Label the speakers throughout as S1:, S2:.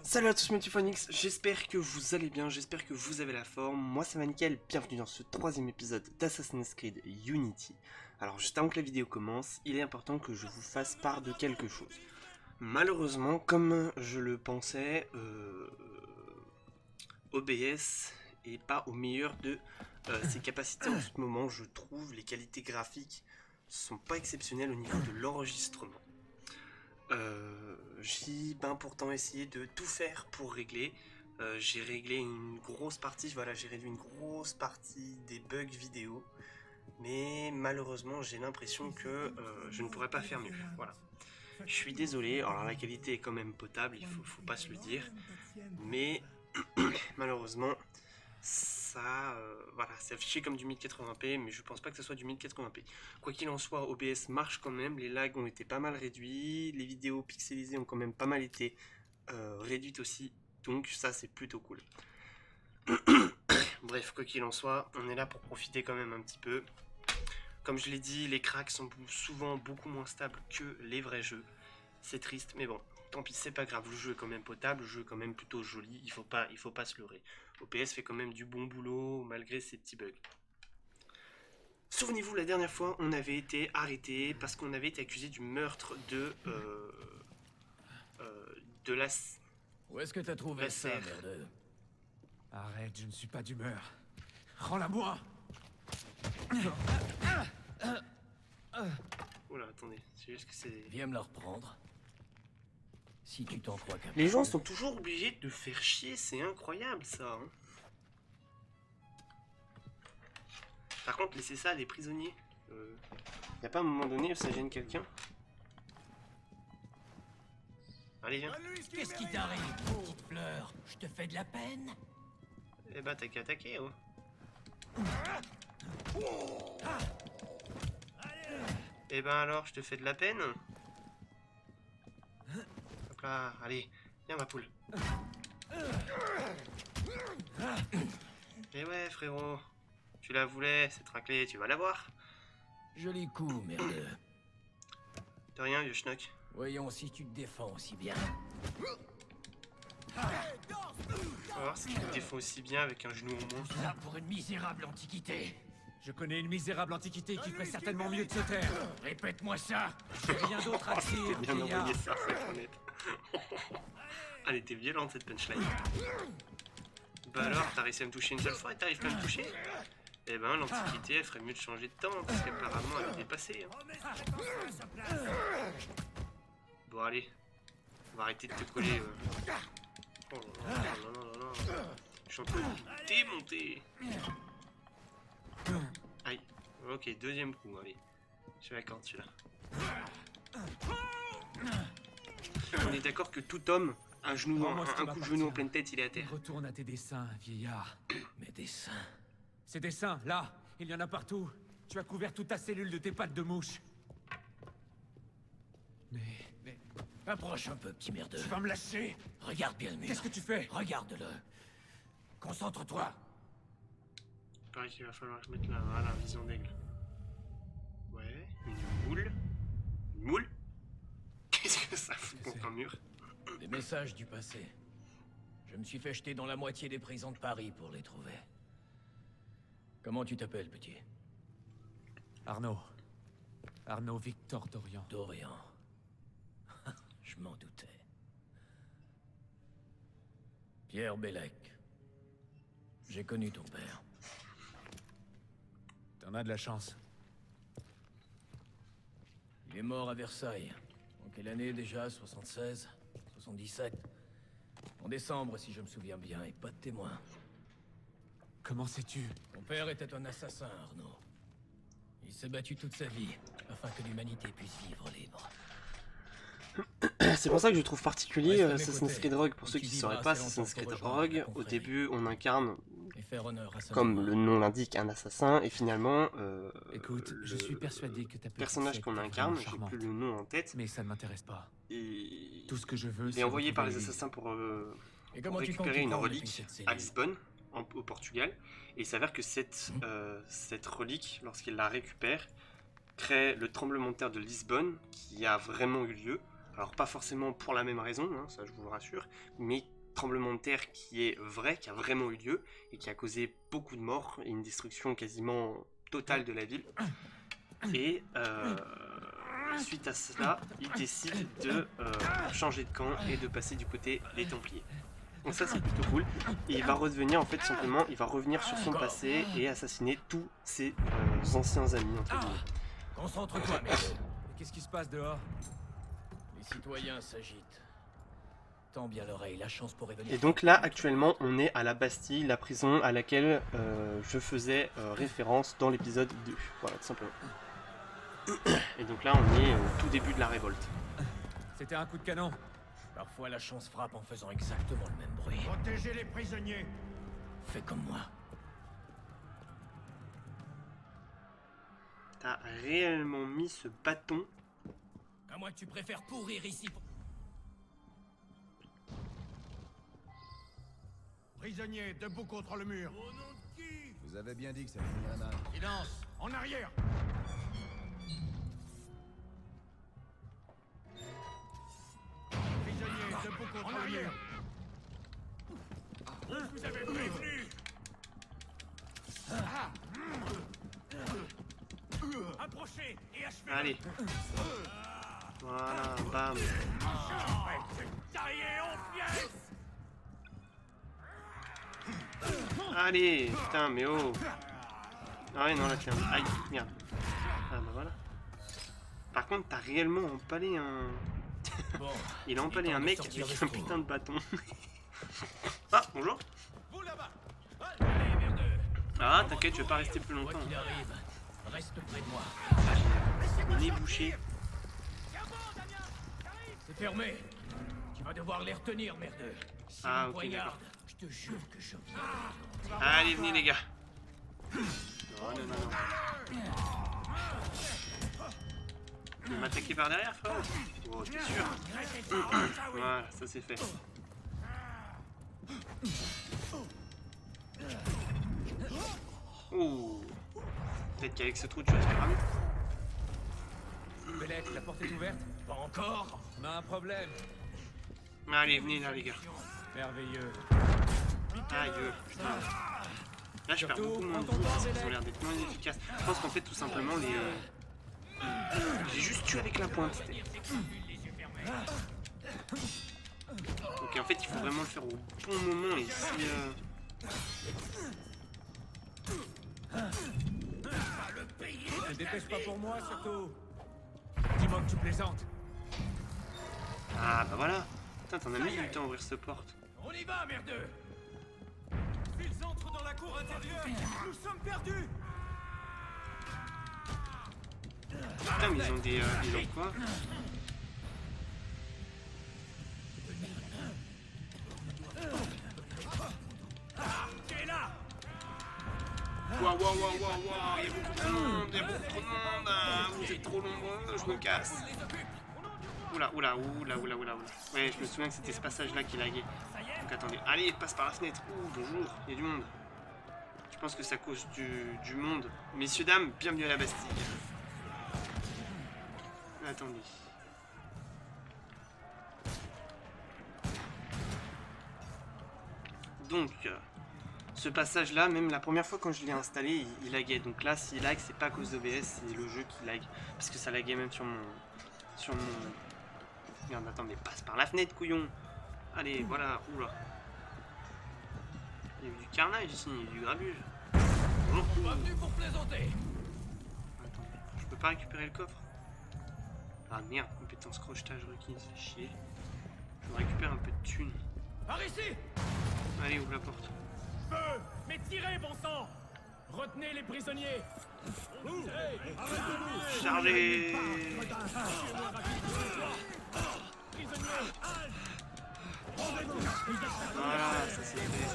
S1: Salut à tous Multiphonics, j'espère que vous allez bien, j'espère que vous avez la forme. Moi c'est Nickel, bienvenue dans ce troisième épisode d'Assassin's Creed Unity. Alors juste avant que la vidéo commence, il est important que je vous fasse part de quelque chose. Malheureusement, comme je le pensais, OBS est pas au meilleur de ses capacités en ce moment. Je trouve les qualités graphiques sont pas exceptionnelles au niveau de l'enregistrement. J'ai pourtant essayé de tout faire pour régler. J'ai réglé une grosse partie, voilà, j'ai réduit une grosse partie des bugs vidéo. Mais malheureusement, j'ai l'impression que je ne pourrais pas faire mieux. Voilà. Je suis désolé, alors la qualité est quand même potable, faut pas se le dire. Mais malheureusement, ça, voilà, c'est affiché comme du 1080p, mais je pense pas que ce soit du 1080p. Quoi qu'il en soit, OBS marche quand même, les lags ont été pas mal réduits, les vidéos pixelisées ont quand même pas mal été réduites aussi, donc ça c'est plutôt cool. Bref, quoi qu'il en soit, on est là pour profiter quand même un petit peu. Comme je l'ai dit, les cracks sont souvent beaucoup moins stables que les vrais jeux. C'est triste, mais bon, tant pis, c'est pas grave, le jeu est quand même potable, le jeu est quand même plutôt joli, il faut pas se leurrer. OPS fait quand même du bon boulot malgré ses petits bugs. Souvenez-vous, la dernière fois, on avait été arrêté parce qu'on avait été accusé du meurtre de la...
S2: Où est-ce que t'as trouvé ça, merde?
S3: Arrête, je ne suis pas d'humeur. Rends-la-moi!
S1: Oula, attendez, c'est juste que c'est...
S2: Viens me la reprendre. Si tu t'en crois capable.
S1: Les gens sont toujours obligés de faire chier, c'est incroyable ça. Hein. Par contre, laissez ça à des prisonniers. Y a pas un moment donné où ça gêne quelqu'un? Allez, viens.
S2: Qu'est-ce qui t'arrive, petite fleur? Je te fais de la peine?
S1: Eh bah, t'as qu'à attaquer, oh. Eh ben alors, je te fais de la peine? Hop là, allez, viens ma poule. Eh ouais, frérot. Tu la voulais, cette raclée, tu vas l'avoir.
S2: Joli coup, merde.
S1: De rien, vieux schnock.
S2: Voyons si tu te défends aussi bien.
S1: On va voir si tu te défends aussi bien avec un genou au moins.
S2: Ça pour une misérable antiquité.
S3: Je connais une misérable antiquité qui ferait certainement mieux de se taire.
S2: Répète-moi ça.
S3: J'ai rien d'autre à dire,
S1: Bien
S3: vieillard.
S1: envoyé ça, faut être honnête. Elle était violente cette punchline. Bah alors, t'as réussi à me toucher une seule fois et t'arrives pas à me toucher? Eh ben, l'Antiquité, elle ferait mieux de changer de temps, parce qu'apparemment, elle est dépassée. Hein. Bon, allez. On va arrêter de te coller. Oh là là là là là là. Je suis en train de me démonter. Aïe. Ok, deuxième coup, allez. Je l'accorde celui-là. On est d'accord que tout homme, un coup de genou en pleine tête, il est à terre.
S3: Retourne à tes dessins, vieillard.
S2: Mes dessins.
S3: Ces dessins, là, il y en a partout. Tu as couvert toute ta cellule de tes pattes de mouche. Mais...
S2: Approche un peu, petit merdeux.
S3: Tu vas me lâcher?
S2: Regarde bien le mur.
S3: Qu'est-ce que tu fais?
S2: Regarde-le. Concentre-toi.
S1: Il paraît qu'il va falloir que je mette la vision d'aigle. Ouais, une moule. Une moule? Qu'est-ce que ça fout contre un mur?
S2: Des messages du passé. Je me suis fait jeter dans la moitié des prisons de Paris pour les trouver. Comment tu t'appelles, petit?
S3: Arnaud. Arnaud Victor Dorian.
S2: Dorian. Je m'en doutais. Pierre Bellec. J'ai connu ton père.
S3: T'en as de la chance.
S2: Il est mort à Versailles. En quelle année déjà? 76? 77? En décembre, si je me souviens bien, et pas de témoin.
S3: Comment sais-tu?
S2: Ton père était un assassin, Arnaud. Il s'est battu toute sa vie, afin que l'humanité puisse vivre libre.
S1: C'est pour ça que je trouve particulier
S2: Reste à mes
S1: Assassin's
S2: côtés.
S1: Creed Rogue. Pour
S2: Et
S1: ceux
S2: tu
S1: qui ne
S2: vivras
S1: sauraient pas,
S2: assez
S1: Assassin's
S2: longtemps
S1: Creed
S2: pour rejoindre ta
S1: Rogue, au
S2: confrérie.
S1: début, on incarne,
S2: Et faire honneur à sa
S1: comme
S2: mémoire.
S1: le nom l'indique, un assassin, et finalement,
S3: Écoute, je suis persuadé que ta petite
S1: personnage
S3: fête
S1: qu'on
S3: est
S1: incarne,
S3: vraiment
S1: j'ai
S3: charmante.
S1: plus le nom en tête,
S3: Mais ça ne m'intéresse pas.
S1: et
S3: Tout ce que je veux,
S1: il
S3: c'est
S1: est envoyé par les
S3: retrouver
S1: assassins pour
S2: Et comment tu
S1: récupérer une
S2: comptes y prendre depuis
S1: relique
S2: cette
S1: à
S2: cellule?
S1: Lisbonne, au Portugal, et il s'avère que cette relique, lorsqu'il la récupère, crée le tremblement de terre de Lisbonne, qui a vraiment eu lieu. Alors pas forcément pour la même raison, hein, ça je vous le rassure, mais tremblement de terre qui est vrai, qui a vraiment eu lieu, et qui a causé beaucoup de morts, et une destruction quasiment totale de la ville. Et suite à cela, il décide de changer de camp et de passer du côté des Templiers. Donc ça c'est plutôt cool. Et il va redevenir en fait simplement, il va revenir sur son passé et assassiner tous ses anciens amis entre guillemets.
S2: Concentre-toi, mec.
S3: Qu'est-ce qui se passe dehors?
S2: Les citoyens s'agitent. Tends bien l'oreille, la chance pourrait venir.
S1: Et donc là actuellement on est à la Bastille, la prison à laquelle je faisais référence dans l'épisode 2. Voilà tout simplement. Et donc là on est au tout début de la révolte.
S3: C'était un coup de canon.
S2: Parfois la chance frappe en faisant exactement le même bruit.
S4: Protégez les prisonniers.
S2: Fais comme moi.
S1: T'as réellement mis ce bâton.
S2: À moins que tu préfères pourrir ici.
S4: Prisonniers, debout contre le mur. Au nom de qui?
S5: Vous avez bien dit que ça finirait mal.
S4: Silence. En arrière. Prisonniers, debout contre le mur. Vous avez prévenu. Approchez et achevez.
S1: Allez. Voilà, bam.
S4: Taillez en pièces.
S1: Allez, putain, mais oh. Ah ouais, non, là, tiens. Aïe, merde. Ah bah voilà. Par contre, t'as réellement empalé un...
S2: Bon,
S1: Il a empalé
S2: il est
S1: un
S2: temps de
S1: mec
S2: sortir
S1: avec
S2: le
S1: un
S2: secours.
S1: putain de bâton. Ah, bonjour.
S4: Vous là-bas.
S2: Allez, merde.
S1: Ah, t'inquiète, je vais pas rester plus
S2: Quoi
S1: longtemps.
S2: qu'il arrive, reste près de moi.
S1: Il est bouché.
S2: C'est fermé. Tu vas devoir les retenir, merdeux. Si
S1: Ah,
S2: on
S1: ok,
S2: poignarde,
S1: d'accord.
S2: je te jure que je viens.
S1: Allez, venez les gars. Non, non, non, non. Il va m'attaquer par derrière, frère. Oh, t'es sûr? Voilà, ça c'est fait. Oh. Peut-être qu'avec ce trou, tu respireras mieux.
S3: Belek, la porte est ouverte?
S2: Pas encore.
S3: On a un problème.
S1: Allez, venez là, les gars.
S3: Merveilleux.
S1: Aïe, putain. Là, je perds beaucoup moins de vie parce qu'ils ont l'air d'être moins efficaces. Je pense qu'en fait, tout simplement, les... J'ai juste tué avec la pointe. Donc en fait, il faut vraiment le faire au bon moment et si...
S3: Ne dépêche pas pour moi, surtout. Dis-moi que tu plaisantes.
S1: Ah, bah voilà. Putain, t'en as mis du temps à ouvrir cette porte.
S2: On y va, merdeux.
S4: S'ils entrent dans la cour intérieure, nous sommes perdus.
S1: Putain, mais ils ont des lampes quoi.
S4: T'es là.
S1: Waouh, waouh, waouh, waouh, waouh, il y a beaucoup trop de monde, il y a beaucoup trop de monde. Ah, vous êtes trop nombreux, je me casse. Oula, oula, oula, oula, oula, oula. Ouais, je me souviens que c'était ce passage-là qui laguait. Donc attendez, allez, passe par la fenêtre. Ouh, bonjour, il y a du monde. Je pense que c'est à cause du monde. Messieurs, dames, bienvenue à la Bastille. Attendez. Donc, ce passage-là, même la première fois quand je l'ai installé, il laguait. Donc là, s'il lag, c'est pas à cause d'OBS, c'est le jeu qui lag. Parce que ça laguait même sur mon... Merde, attendez, passe par la fenêtre, couillon. Allez, voilà, oula. Il y a eu du carnage ici, il y a eu du grabuge. Bonjour.
S2: Pas venu pour plaisanter.
S1: Attendez, je peux pas récupérer le coffre? Ah merde, compétence crochetage requise, c'est chier. Je récupère un peu de thunes.
S2: Par ici.
S1: Allez, ouvre la porte.
S4: Feu. Mais tirez, bon sang. Retenez les prisonniers.
S1: Chargez! Voilà, ça c'est fait.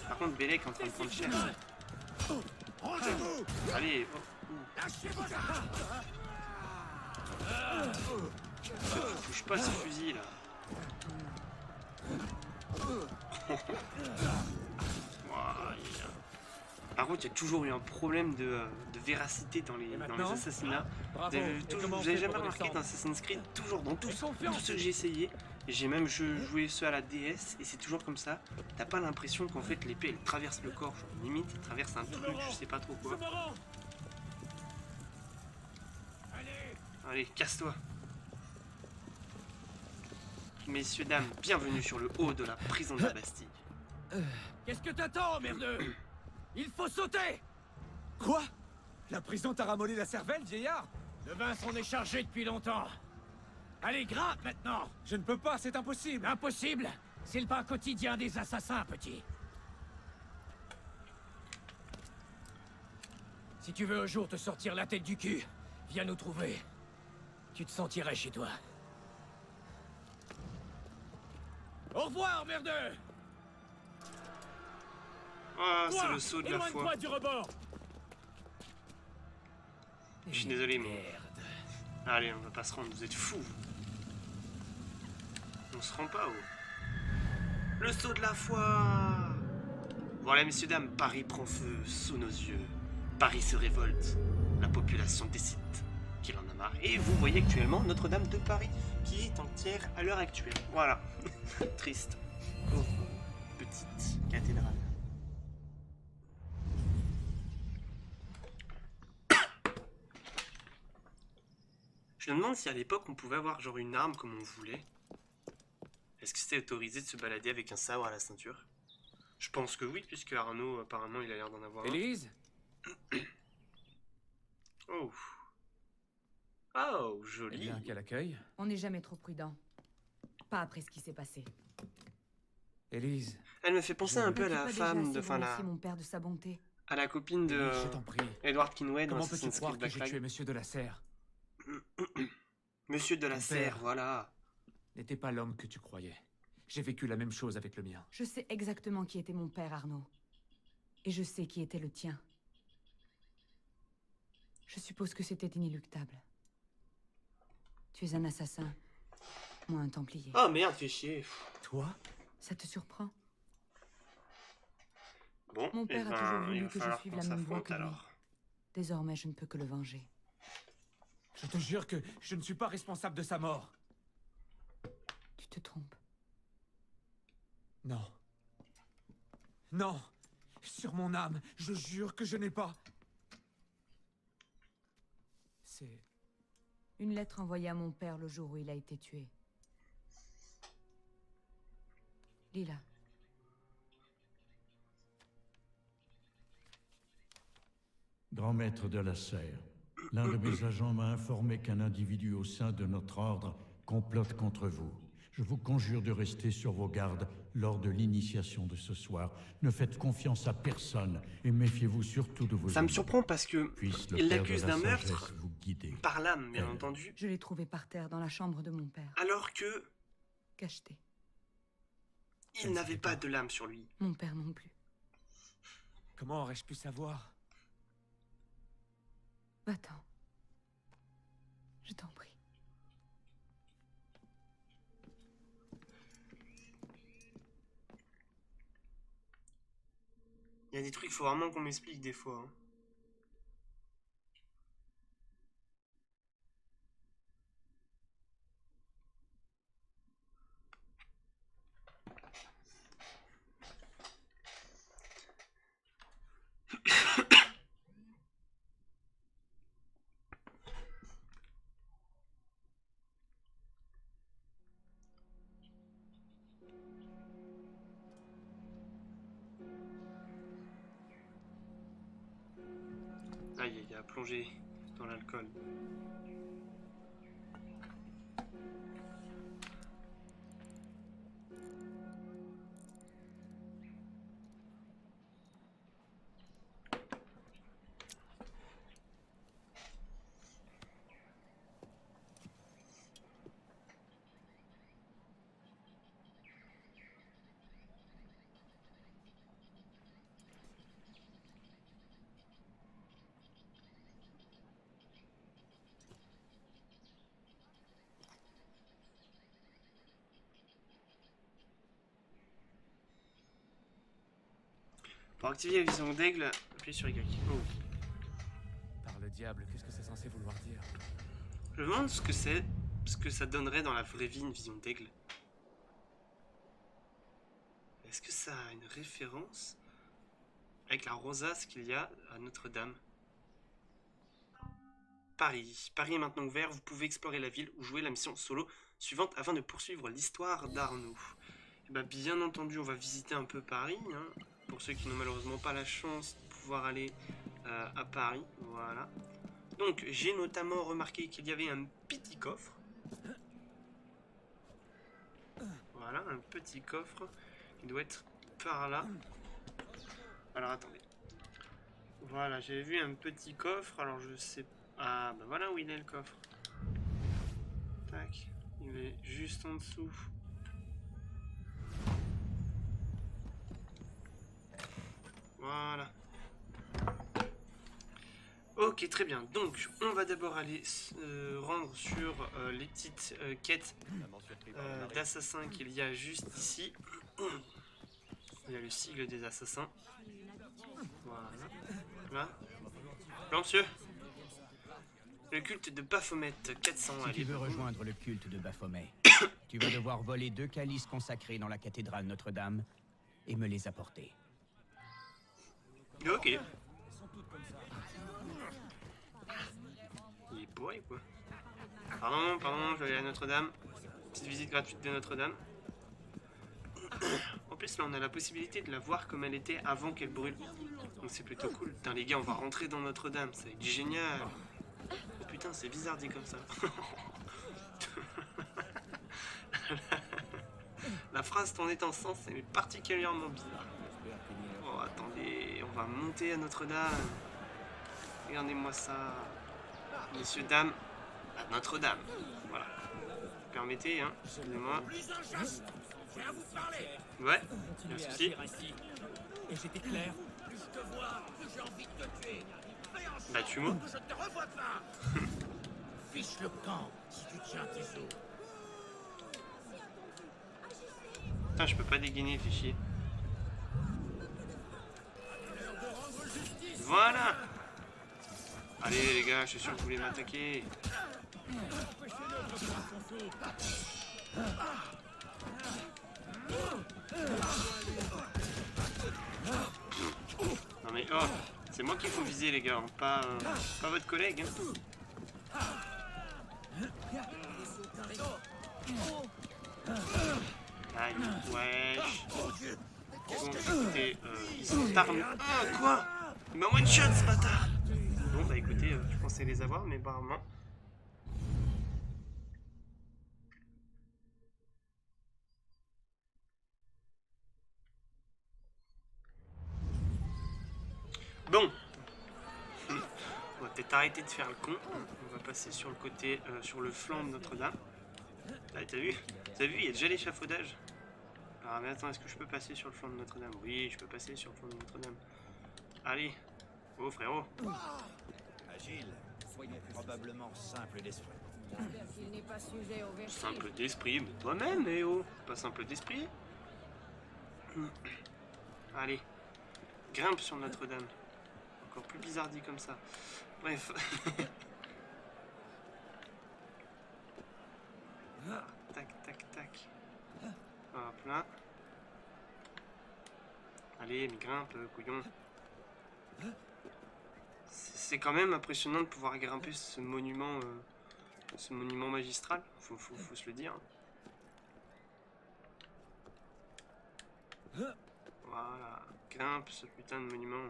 S1: Par contre, Belek est en train de prendre cher. Allez, oh, tu touches pas ce fusil là. Ouah, contre, il y a toujours eu un problème de véracité dans les
S3: maintenant
S1: assassinats.
S3: Bravo.
S1: Vous
S3: Et comment on
S1: avez
S3: fait
S1: jamais
S3: pour
S1: remarqué
S3: descendre?
S1: dans Assassin's Creed, toujours dans tous
S3: Fais confiance.
S1: ceux que j'ai essayé, et j'ai même joué ceux à la DS, et c'est toujours comme ça. T'as pas l'impression qu'en fait l'épée elle traverse le corps, genre limite elle traverse un truc, je sais pas trop quoi.
S3: Je me rends. Allez.
S1: Allez, casse-toi. Messieurs, dames, bienvenue sur le haut de la prison de la Bastille.
S3: Qu'est-ce que t'attends, merdeux? Il faut sauter.
S4: Quoi? La prison t'a ramolli la cervelle, vieillard?
S3: Le vin s'en est chargé depuis longtemps. Allez, grimpe maintenant.
S4: Je ne peux pas, c'est impossible.
S3: Impossible. C'est le pain quotidien des assassins, petit. Si tu veux un jour te sortir la tête du cul, viens nous trouver. Tu te sentirais chez toi. Au revoir, merdeux.
S1: Oh, c'est
S3: Toi,
S1: le saut de la foi.
S3: éloigne-toi du rebord.
S1: Je suis désolé, mais...
S3: Merde.
S1: Allez, on va pas se rendre, vous êtes fous. On se rend pas haut. Le saut de la foi. Voilà, messieurs, dames, Paris prend feu sous nos yeux. Paris se révolte. La population décide qu'il en a marre. Et vous voyez actuellement Notre-Dame de Paris qui est entière à l'heure actuelle. Voilà. Triste. Oh, petite cathédrale. Je me demande si à l'époque on pouvait avoir genre une arme comme on voulait. Est-ce que c'était autorisé de se balader avec un sabre à la ceinture? Je pense que oui, puisque Arnaud apparemment il a l'air d'en avoir un.
S3: Élise?
S1: Oh. Oh,
S3: Eh
S1: joli.
S3: bien, quel accueil.
S5: On n'est jamais trop prudent. Pas après ce qui s'est passé.
S3: Élise,
S1: Elle me fait penser un peu à
S5: N'as-tu
S1: la
S5: pas déjà
S1: femme
S5: assez
S1: de... Enfin,
S5: remercié mon père de sa bonté.
S1: à la copine de...
S3: Élise, je t'en prie.
S1: Edward Kinway dans
S3: Comment peux-tu
S1: Assassin's
S3: croire
S1: Creed
S3: que
S1: Black
S3: j'ai tué
S1: Flag.
S3: Monsieur de la Serre?
S1: Monsieur de la
S3: Ton
S1: Serre,
S3: père.
S1: voilà.
S3: N'était pas l'homme que tu croyais. J'ai vécu la même chose avec le mien.
S5: Je sais exactement qui était mon père, Arnaud. Et je sais qui était le tien. Je suppose que c'était inéluctable. Tu es un assassin, moi un templier.
S1: Oh merde, fais chier.
S3: Toi?
S5: Ça te surprend?
S1: Bon,
S5: Mon
S1: eh
S5: père a
S1: ben,
S5: toujours voulu
S1: il va
S5: que je
S1: falloir
S5: suive
S1: qu'on
S5: la même voie
S1: s'affronte,
S5: que lui.
S1: alors.
S5: Désormais, je ne peux que le venger.
S3: Je te jure que je ne suis pas responsable de sa mort.
S5: Tu te trompes.
S3: Non. Non. Sur mon âme, je jure que je n'ai pas... C'est...
S5: Une lettre envoyée à mon père le jour où il a été tué. Lis-la.
S6: Grand maître de la Serre, l'un de mes agents m'a informé qu'un individu au sein de notre ordre complote contre vous. Je vous conjure de rester sur vos gardes lors de l'initiation de ce soir. Ne faites confiance à personne et méfiez-vous surtout de vos
S1: Ça me
S6: ennemis.
S1: surprend parce que
S6: Puisse le
S1: il
S6: père
S1: l'accuse
S6: de la
S1: d'un meurtre
S6: sagesse vous guider.
S1: par l'âme, bien
S6: Elle.
S1: entendu,
S5: Je l'ai trouvé par terre dans la chambre de mon père.
S1: alors que
S5: Cacheté.
S1: il n'avait pas de lame sur lui.
S5: Mon père non plus.
S3: Comment aurais-je pu savoir?
S5: Va-t'en. Je t'en prie.
S1: Il y a des trucs, faut vraiment qu'on m'explique des fois. Hein. Aïe, aïe, a plongé dans l'alcool. Pour activer la vision d'aigle, Appuyez sur Y. Oh.
S3: Par le diable, qu'est-ce que c'est censé vouloir dire?
S1: Je me demande ce que c'est, ce que ça donnerait dans la vraie vie une vision d'aigle. Est-ce que ça a une référence avec la rosace qu'il y a à Notre-Dame? Paris. Paris est maintenant ouvert, vous pouvez explorer la ville ou jouer la mission solo suivante afin de poursuivre l'histoire d'Arnaud. Et bah, bien entendu, on va visiter un peu Paris, hein, pour ceux qui n'ont malheureusement pas la chance de pouvoir aller à Paris. Voilà. Donc, j'ai notamment remarqué qu'il y avait un petit coffre. Voilà, un petit coffre. Il doit être par là. Alors, attendez. Voilà, j'avais vu un petit coffre, alors je sais pas. Ah, bah voilà où il est le coffre. Tac, il est juste en dessous. Voilà. Ok, très bien. Donc, on va d'abord aller rendre sur les petites quêtes d'assassins qu'il y a juste ici. Il y a le sigle des assassins. Voilà. Là. Lancieux. Le culte de Baphomet 400.
S7: Si tu veux rejoindre le culte de Baphomet, tu vas devoir voler 2 calices consacrés dans la cathédrale Notre-Dame et me les apporter.
S1: Ok. Il est bourré quoi. Pardon, je vais aller à Notre-Dame. Petite visite gratuite de Notre-Dame. En plus là on a la possibilité de la voir comme elle était avant qu'elle brûle. Donc c'est plutôt cool. Putain les gars on va rentrer dans Notre-Dame, ça va être génial. Oh putain c'est bizarre dit comme ça. La phrase tournée en sens c'est particulièrement bizarre. Oh attendez, on va monter à Notre-Dame. Regardez-moi ça. Messieurs, dames, à Notre-Dame. Voilà. Permettez, hein. Excusez-moi. Ouais, il y a un souci.
S3: Et j'étais clair.
S1: Bah, tue-moi.
S3: Fiche le camp si tu tiens tes os.
S1: Putain, je peux pas dégainer, fais chier. Voilà. Allez les gars, je suis sûr que vous voulez m'attaquer. Non mais oh, c'est moi qu'il faut viser les gars, hein, pas votre collègue. Hein. Aïe, wesh. Bon, écoutez, ils sont armés. Ah, quoi? Il m'a one shot ce bâtard. Bon bah écoutez, je pensais les avoir, mais apparemment. Bon. On va peut-être arrêter de faire le con. On va passer sur le côté, sur le flanc de Notre-Dame. Là, t'as vu? T'as vu, il y a déjà l'échafaudage. Alors mais attends, est-ce que je peux passer sur le flanc de Notre-Dame? Oui, je peux passer sur le flanc de Notre-Dame. Allez. Oh frérot.
S8: Agile, soyons probablement simple d'esprit.
S1: Simple d'esprit, mais toi-même, eh oh. Pas simple d'esprit. Allez. Grimpe sur Notre-Dame. Encore plus bizarre dit comme ça. Bref. Tac, tac, tac. Hop là. Allez, mais grimpe, couillon. C'est quand même impressionnant de pouvoir grimper ce monument magistral. Faut se le dire. Voilà. Grimpe ce putain de monument.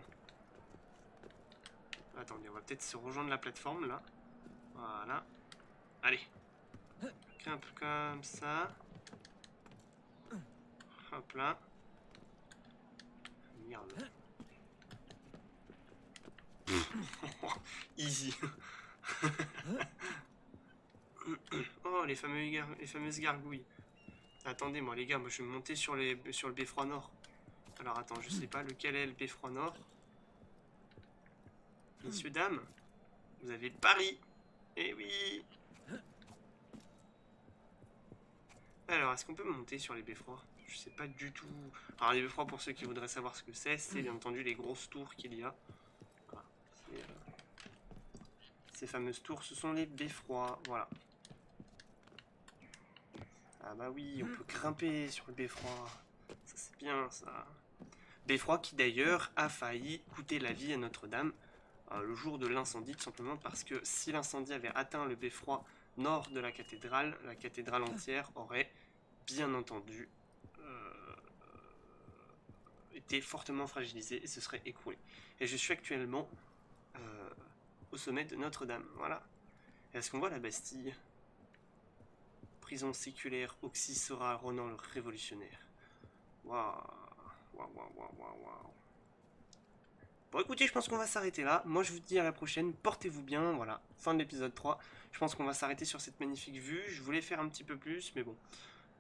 S1: Attendez, on va peut-être se rejoindre la plateforme là. Voilà. Allez. Grimpe comme ça. Hop là. Merde. Easy. Oh, les fameuses gargouilles. Attendez, moi les gars, moi je vais monter sur le beffroi nord. Alors attends, je sais pas lequel est le beffroi nord. Messieurs, dames, vous avez Paris. Eh oui. Alors, est-ce qu'on peut monter sur les beffrois? Je sais pas du tout. Alors les beffrois, pour ceux qui voudraient savoir ce que c'est bien entendu les grosses tours qu'il y a. ces fameuses tours, ce sont les beffrois, voilà. Ah bah oui, on peut grimper sur le beffroi. Ça c'est bien ça. Beffroi qui d'ailleurs a failli coûter la vie à Notre-Dame le jour de l'incendie, tout simplement parce que si l'incendie avait atteint le beffroi nord de la cathédrale entière aurait bien entendu été fortement fragilisée et se serait écroulée. Et je suis actuellement au sommet de Notre-Dame, voilà. Est-ce qu'on voit la Bastille? Prison séculaire, Oxy sera Ronan le révolutionnaire. Waouh, waouh, waouh, waouh, waouh. Bon écoutez, je pense qu'on va s'arrêter là. Moi je vous dis à la prochaine, portez-vous bien, voilà, fin de l'épisode 3. Je pense qu'on va s'arrêter sur cette magnifique vue. Je voulais faire un petit peu plus, mais bon,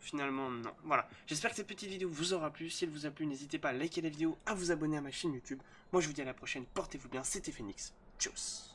S1: finalement non. Voilà, j'espère que cette petite vidéo vous aura plu. Si elle vous a plu, n'hésitez pas à liker la vidéo, à vous abonner à ma chaîne YouTube. Moi je vous dis à la prochaine, portez-vous bien, c'était Phoenix. Tchuss.